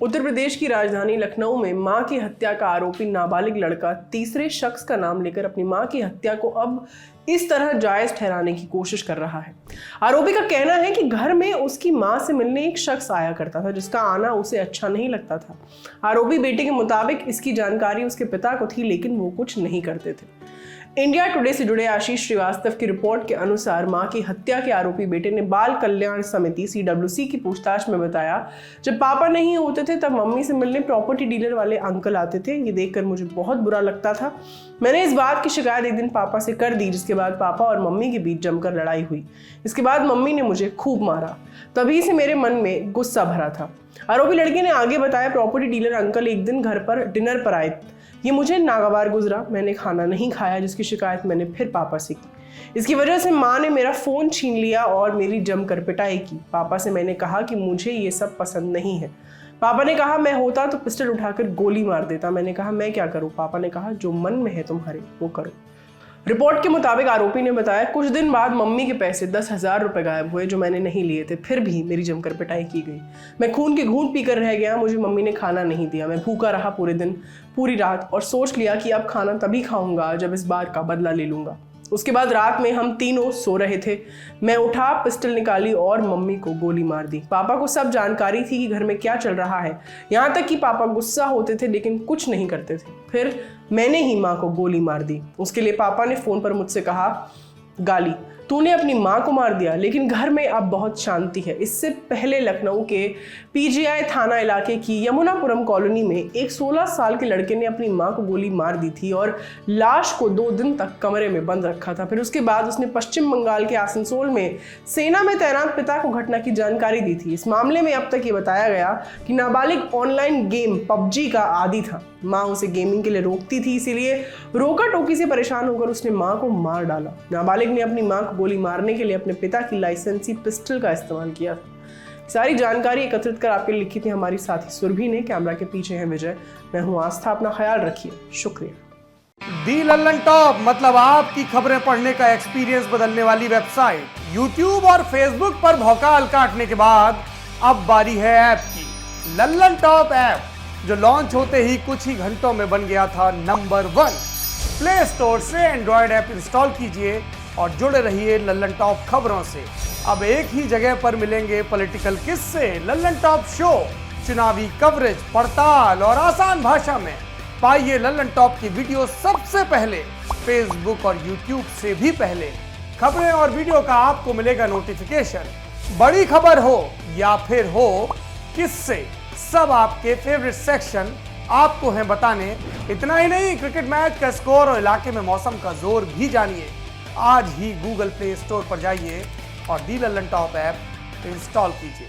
उत्तर प्रदेश की राजधानी लखनऊ में मां की हत्या का आरोपी नाबालिग लड़का तीसरे शख्स का नाम लेकर अपनी मां की हत्या को अब इस तरह जायज ठहराने की कोशिश कर रहा है। आरोपी का कहना है कि घर में उसकी मां से मिलने एक शख्स आया करता था जिसका आना उसे अच्छा नहीं लगता था। आरोपी बेटे के मुताबिक इसकी जानकारी उसके पिता को थी, लेकिन वो कुछ नहीं करते थे। इंडिया टुडे से जुड़े आशीष श्रीवास्तव की रिपोर्ट के अनुसार मां की हत्या के आरोपी बेटे ने बाल कल्याण समिति CWC की पूछताछ में बताया, जब पापा नहीं होते थे तब मम्मी से मिलने प्रॉपर्टी डीलर वाले अंकल आते थे। ये देखकर मुझे बहुत बुरा लगता था। मैंने इस बात की शिकायत एक दिन पापा से कर दी, जिसके बाद पापा और मम्मी के बीच जमकर लड़ाई हुई। इसके बाद मम्मी ने मुझे खूब मारा, तभी से मेरे मन में गुस्सा भरा था। आरोपी लड़के ने आगे बताया, प्रॉपर्टी डीलर अंकल एक दिन घर पर डिनर पर आए। ये मुझे नागवार गुजरा, मैंने खाना नहीं खाया, जिसकी शिकायत मैंने फिर पापा से की। इसकी वजह से माँ ने मेरा फ़ोन छीन लिया और मेरी जमकर पिटाई की। पापा से मैंने कहा कि मुझे ये सब पसंद नहीं है। पापा ने कहा मैं होता तो पिस्टल उठाकर गोली मार देता। मैंने कहा मैं क्या करूँ? पापा ने कहा जो मन में है तुम्हारे वो करो। रिपोर्ट के मुताबिक आरोपी ने बताया, कुछ दिन बाद मम्मी के पैसे 10,000 रुपए गायब हुए जो मैंने नहीं लिए थे। फिर भी मेरी जमकर पिटाई की गई। मैं खून के घूंट पीकर रह गया। मुझे मम्मी ने खाना नहीं दिया। मैं भूखा रहा पूरे दिन पूरी रात और सोच लिया कि अब खाना तभी खाऊंगा जब इस बात का बदला ले लूंगा। उसके बाद रात में हम तीनों सो रहे थे। मैं उठा, पिस्टल निकाली और मम्मी को गोली मार दी। पापा को सब जानकारी थी कि घर में क्या चल रहा है। यहाँ तक कि पापा गुस्सा होते थे लेकिन कुछ नहीं करते थे। फिर मैंने ही माँ को गोली मार दी। उसके लिए पापा ने फ़ोन पर मुझसे कहा, गाली तूने अपनी माँ को मार दिया। लेकिन घर में अब बहुत शांति है। इससे पहले लखनऊ के PGI थाना इलाके की यमुनापुरम कॉलोनी में एक 16 साल के लड़के ने अपनी माँ को गोली मार दी थी और लाश को 2 दिन तक कमरे में बंद रखा था। फिर उसके बाद उसने पश्चिम बंगाल के आसनसोल में सेना में तैनात पिता को घटना की जानकारी दी थी। इस मामले में अब तक ये बताया गया कि नाबालिग ऑनलाइन गेम PUBG का आदी था। माँ उसे गेमिंग के लिए रोकती थी, इसीलिए रोका टोकी से परेशान होकर उसने माँ को मार डाला। नाबालिग ने अपनी माँ को गोली मारने के लिए अपने पिता की लाइसेंसी पिस्टल का इस्तेमाल किया था। सारी जानकारी एकत्रित कर आपके लिखी थी हमारी साथी सुरभि ने। कैमरा के पीछे है विजय, मैं हूँ आस्था। अपना ख्याल रखिए, शुक्रिया। दी लल्लन टॉप मतलब आपकी खबरें पढ़ने का एक्सपीरियंस बदलने वाली वेबसाइट। YouTube और Facebook पर भौकाल काटने के बाद अब बारी है ऐप की। लल्लन टॉप ऐप जो लॉन्च होते ही कुछ ही घंटों में बन गया था नंबर 1। प्ले स्टोर से एंड्रॉयड ऐप इंस्टॉल कीजिए और जुड़े रहिए लल्लन टॉप खबरों से। अब एक ही जगह पर मिलेंगे पॉलिटिकल किस्से, लल्लन टॉप शो, चुनावी कवरेज, पड़ताल और आसान भाषा में। पाइए लल्लन टॉप की वीडियो सबसे पहले, फेसबुक और यूट्यूब से भी पहले। खबरें और वीडियो का आपको मिलेगा नोटिफिकेशन। बड़ी खबर हो या फिर हो किस्से, सब आपके फेवरेट सेक्शन आपको हैं बताने। इतना ही नहीं, क्रिकेट मैच का स्कोर और इलाके में मौसम का जोर भी जानिए। आज ही गूगल प्ले स्टोर पर जाइए और दी लल्लन टॉप ऐप इंस्टॉल कीजिए।